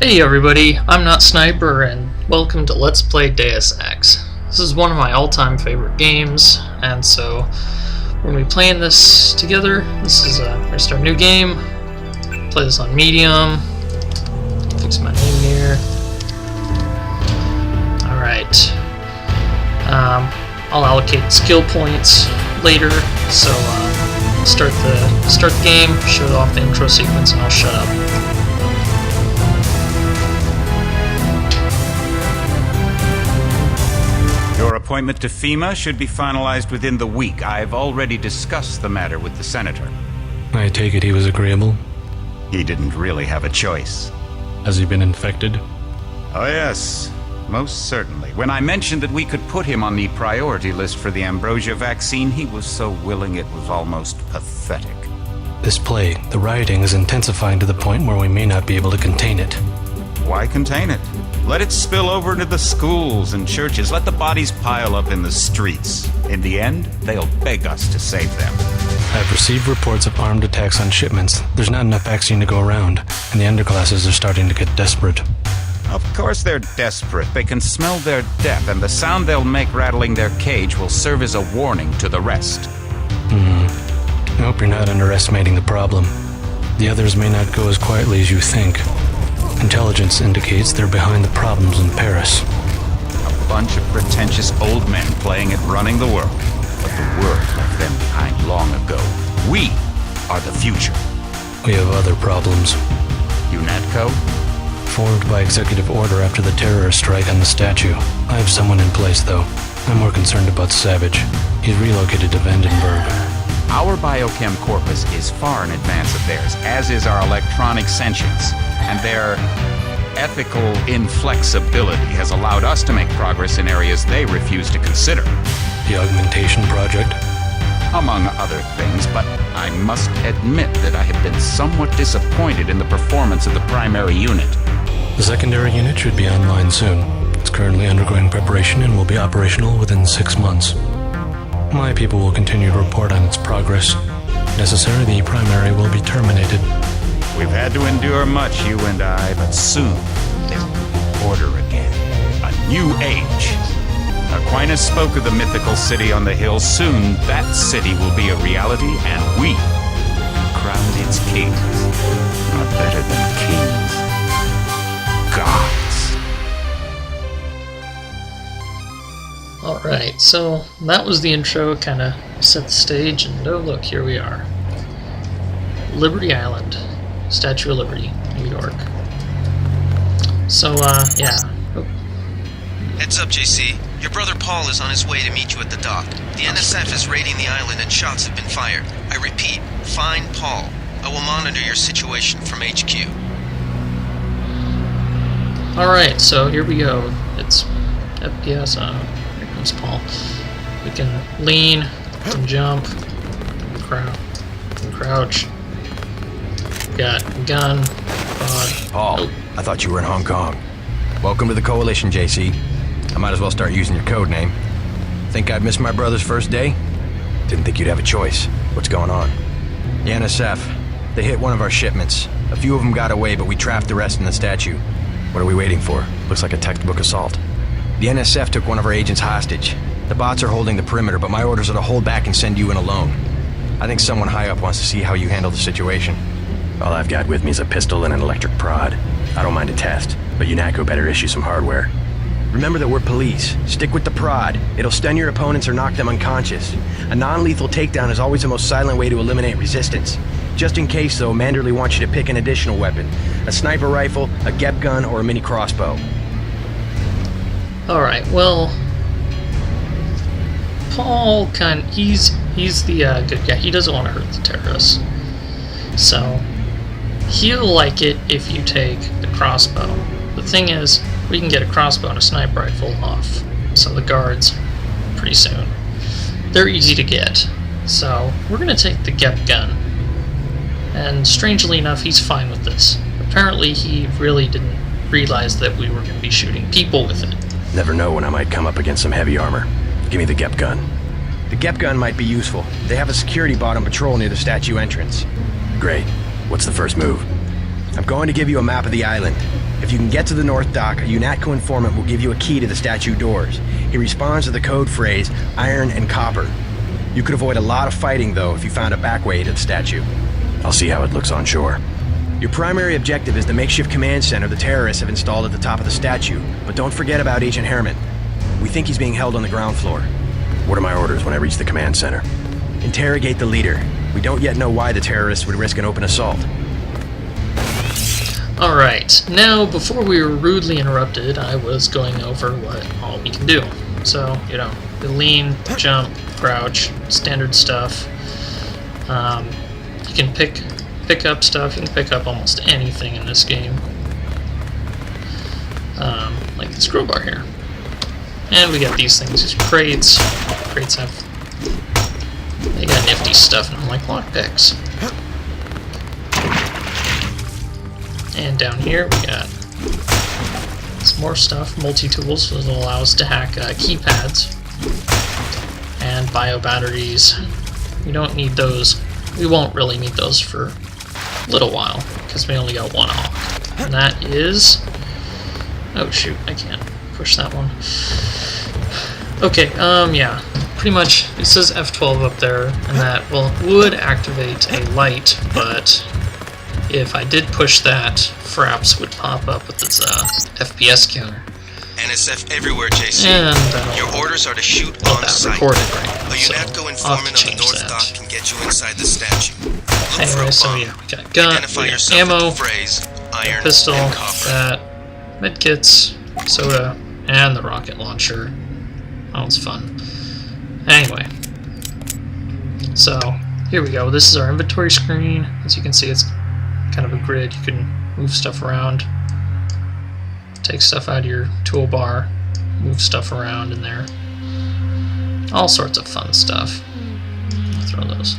Hey everybody, ImNotSniper and welcome to Let's Play Deus Ex. This is one of my all-time favorite games, and so we're going to be playing this together. This is we're going to start a new game. Play this on medium. Fix my name here. Alright. I'll allocate skill points later, so start the game, show off the intro sequence, and I'll shut up. Your appointment to FEMA should be finalized within the week. I've already discussed the matter with the senator. I take it he was agreeable? He didn't really have a choice. Has he been infected? Oh yes, most certainly. When I mentioned that we could put him on the priority list for the ambrosia vaccine, he was so willing it was almost pathetic. This plague, the rioting is intensifying to the point where we may not be able to contain it. Why contain it? Let it spill over into the schools and churches. Let the bodies pile up in the streets. In the end, they'll beg us to save them. I've received reports of armed attacks on shipments. There's not enough vaccine to go around, and the underclasses are starting to get desperate. Of course they're desperate. They can smell their death, and the sound they'll make rattling their cage will serve as a warning to the rest. I hope you're not underestimating the problem. The others may not go as quietly as you think. Intelligence indicates they're behind the problems in Paris. A bunch of pretentious old men playing at running the world. But the world left them behind long ago. We are the future. We have other problems. UNATCO? Formed by executive order after the terrorist strike on the statue. I have someone in place, though. I'm more concerned about Savage. He's relocated to Vandenberg. Our biochem corpus is far in advance of theirs, as is our electronic sentience. And their ethical inflexibility has allowed us to make progress in areas they refuse to consider. The augmentation project? Among other things, but I must admit that I have been somewhat disappointed in the performance of the primary unit. The secondary unit should be online soon. It's currently undergoing preparation and will be operational within 6 months. My people will continue to report on its progress. If necessary, the primary will be terminated. We've had to endure much, you and I, but soon there will be order again. A new age. Aquinas spoke of the mythical city on the hill. Soon that city will be a reality, and we crown its kings. Not better than kings. Gods. Alright, so that was the intro, kind of set the stage, and oh look, here we are. Liberty Island. Statue of Liberty, New York. So, yeah. Oh. Heads up, JC. Your brother Paul is on his way to meet you at the dock. The NSF is raiding the island and shots have been fired. I repeat, find Paul. I will monitor your situation from HQ. Alright, so here we go. It's FPS. Here comes Paul. We can lean, we can jump, we can crouch. Got a gun, pod. Paul, I thought you were in Hong Kong. Welcome to the Coalition, JC. I might as well start using your code name. Think I'd miss my brother's first day? Didn't think you'd have a choice. What's going on? The NSF. They hit one of our shipments. A few of them got away, but we trapped the rest in the statue. What are we waiting for? Looks like a textbook assault. The NSF took one of our agents hostage. The bots are holding the perimeter, but my orders are to hold back and send you in alone. I think someone high up wants to see how you handle the situation. All I've got with me is a pistol and an electric prod. I don't mind a test, but UNATCO better issue some hardware. Remember that we're police. Stick with the prod. It'll stun your opponents or knock them unconscious. A non-lethal takedown is always the most silent way to eliminate resistance. Just in case, though, Manderley wants you to pick an additional weapon. A sniper rifle, a GEP gun, or a mini crossbow. Alright, well... Paul he's the good guy. He doesn't want to hurt the terrorists. So... he'll like it if you take the crossbow. The thing is, we can get a crossbow and a sniper rifle off some of the guards pretty soon. They're easy to get. So, we're going to take the GEP gun. And strangely enough, he's fine with this. Apparently, he really didn't realize that we were going to be shooting people with it. Never know when I might come up against some heavy armor. Give me the GEP gun. The GEP gun might be useful. They have a security bot on patrol near the statue entrance. Great. What's the first move? I'm going to give you a map of the island. If you can get to the North Dock, a UNATCO informant will give you a key to the statue doors. He responds to the code phrase, iron and copper. You could avoid a lot of fighting, though, if you found a back way to the statue. I'll see how it looks on shore. Your primary objective is the makeshift command center the terrorists have installed at the top of the statue, but don't forget about Agent Harriman. We think he's being held on the ground floor. What are my orders when I reach the command center? Interrogate the leader. We don't yet know why the terrorists would risk an open assault. Alright, now before we were rudely interrupted, I was going over what all we can do. So, you know, the lean, jump, crouch, standard stuff. You can pick up stuff, you can pick up almost anything in this game. Like this crowbar here. And we got these things, these crates. Crates have... they got nifty stuff in them, like lockpicks. And down here we got some more stuff, multi-tools, so it'll allow us to hack keypads. And bio batteries. We don't need those. We won't really need those for a little while, because we only got one hawk. And that is... oh shoot, I can't push that one. Okay, yeah. Pretty much, it says F12 up there, and that would activate a light, but if I did push that, Fraps would pop up with its FPS counter. NSF everywhere, JC. And your orders are to shoot well, on that site. recorded right now, A so UNATCO I'll informant have on to the change North that. Dock can get you inside the statue. Look for Anyway, a so bomb. yeah, we got gun, Identify we got yourself ammo, with the phrase iron pistol, and copper. that, medkits, soda, and the rocket launcher. That was fun. Anyway, so here we go. This is our inventory screen. As you can see, it's kind of a grid. You can move stuff around, take stuff out of your toolbar, move stuff around in there. All sorts of fun stuff. I'll throw those.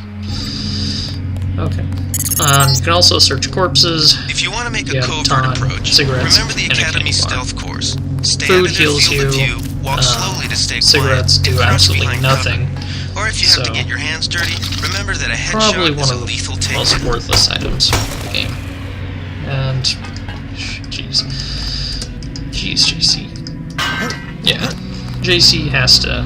Okay. You can also search corpses. If you want to make a Yeah, covert ton, approach, cigarettes, remember the and a Academy candy bar. stealth course. Stay Food out of their heals field of you. view, walk slowly to stay Cigarettes quiet, do and crouch absolutely behind nothing. cover. Or if you have to So, get your hands dirty, remember that a Probably headshot one is a of the lethal most takedown. worthless items of the game. And jeez, JC. Yeah, JC has to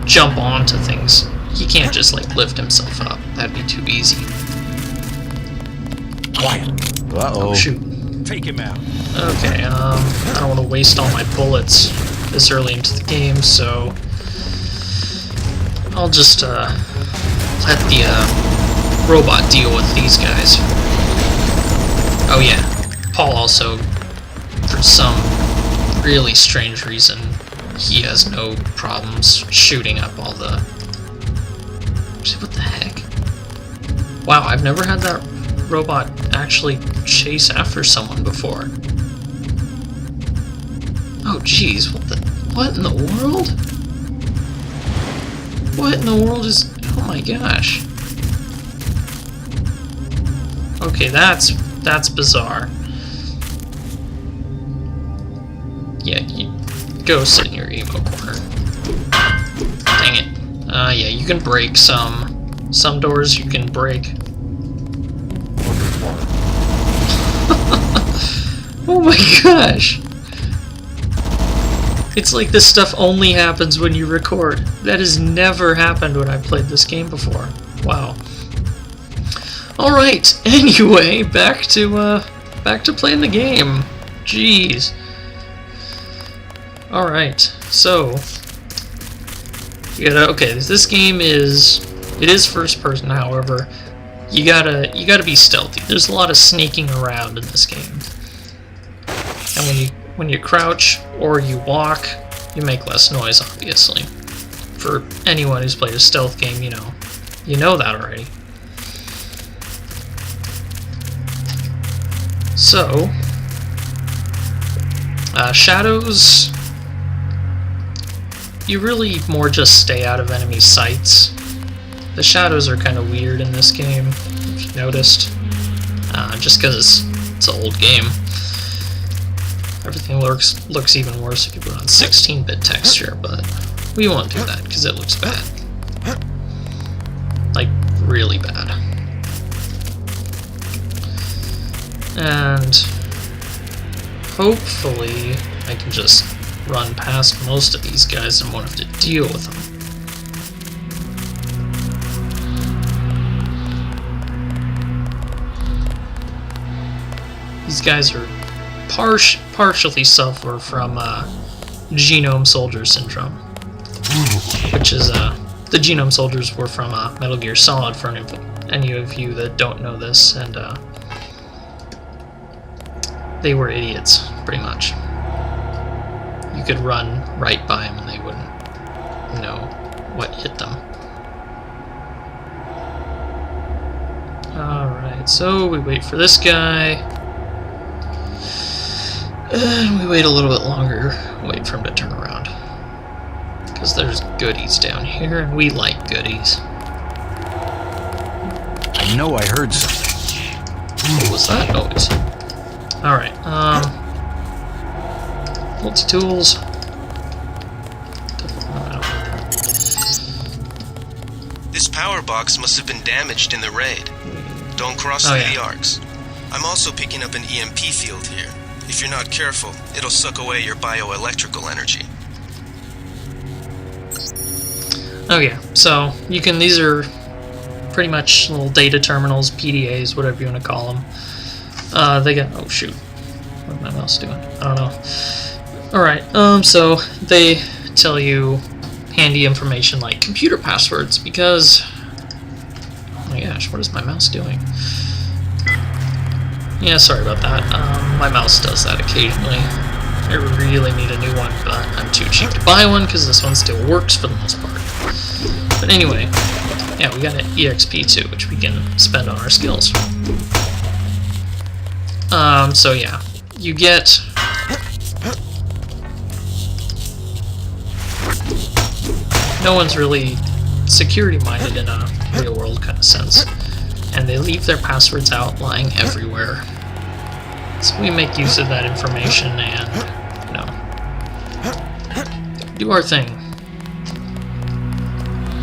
jump onto things. He can't just like lift himself up. That'd be too easy. Quiet. Oh shoot. Take him out. Okay, I don't want to waste all my bullets this early into the game, so I'll just let the robot deal with these guys. Oh yeah, Paul also, for some really strange reason, he has no problems shooting up all the... what the heck? Wow, I've never had that robot actually chase after someone before. Oh jeez, what in the world? What in the world is... oh my gosh. Okay, that's bizarre. Yeah, you go sit in your emo corner. Dang it. Yeah, you can break some doors you can break. Oh my gosh! It's like this stuff only happens when you record. That has never happened when I've played this game before. Wow. Alright, anyway, back to playing the game. Jeez. Alright, so okay, this game is first person, however, you gotta be stealthy. There's a lot of sneaking around in this game. And when you crouch or you walk, you make less noise, obviously. For anyone who's played a stealth game, you know that already. So, shadows, you really more just stay out of enemy sights. The shadows are kind of weird in this game, if you noticed, just because it's an old game. Everything looks even worse if you put on 16-bit texture, but we won't do that because it looks bad. Like, really bad. And hopefully I can just run past most of these guys and won't have to deal with them. These guys are partially suffer from genome soldier syndrome, which is the genome soldiers were from Metal Gear Solid for any of you that don't know this, and they were idiots, pretty much. You could run right by them and they wouldn't know what hit them. Alright, so we wait for this guy. And we wait a little bit longer, wait for him to turn around. Because there's goodies down here, and we like goodies. I know I heard something. What was that noise? Alright, multi-tools. This power box must have been damaged in the raid. Don't cross through the arcs. I'm also picking up an EMP field here. If you're not careful, it'll suck away your bioelectrical energy. Oh yeah, so you can, these are pretty much little data terminals, PDAs, whatever you want to call them. They got, oh shoot, what's my mouse doing? I don't know. Alright, so they tell you handy information like computer passwords, because, oh my gosh, what is my mouse doing? Yeah, sorry about that. My mouse does that occasionally. I really need a new one, but I'm too cheap to buy one because this one still works for the most part. But anyway, yeah, we got an EXP too, which we can spend on our skills. So yeah, you get... No one's really security-minded in a real-world kind of sense, and they leave their passwords out lying everywhere. So we make use of that information and, you know, do our thing.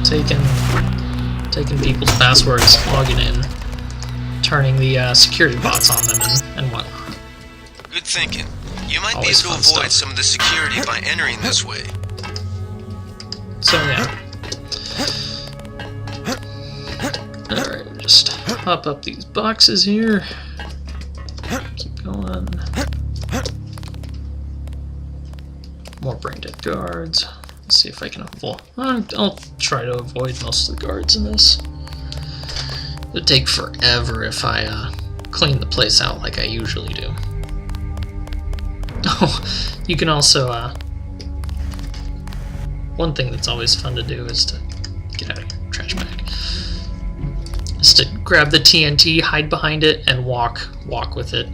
Taking people's passwords, logging in, turning the security bots on them and whatnot. Good thinking. You might Always be able to fun avoid stuff. some of the security by entering this way. So yeah. Alright, just hop up these boxes here. Keep going. More brain dead guards. Let's see if I can avoid. I'll try to avoid most of the guards in this. It'd take forever if I clean the place out like I usually do. Oh, you can also one thing that's always fun to do is to get out of here, trash bag. Is to grab the TNT, hide behind it, and walk with it.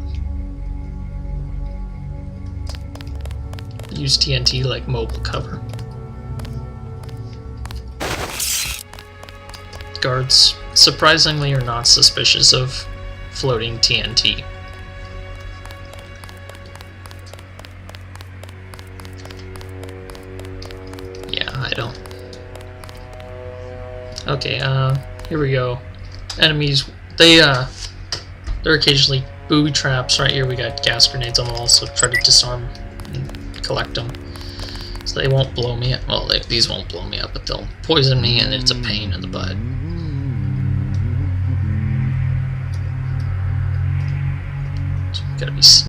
Use TNT like mobile cover. Guards, surprisingly, are not suspicious of floating TNT. Yeah, I don't. Okay, here we go. Enemies, they're occasionally booby traps. Right here we got gas grenades on the wall, so try to disarm and collect them. So they won't blow me up. Well, these won't blow me up, but they'll poison me, and it's a pain in the butt. So gotta be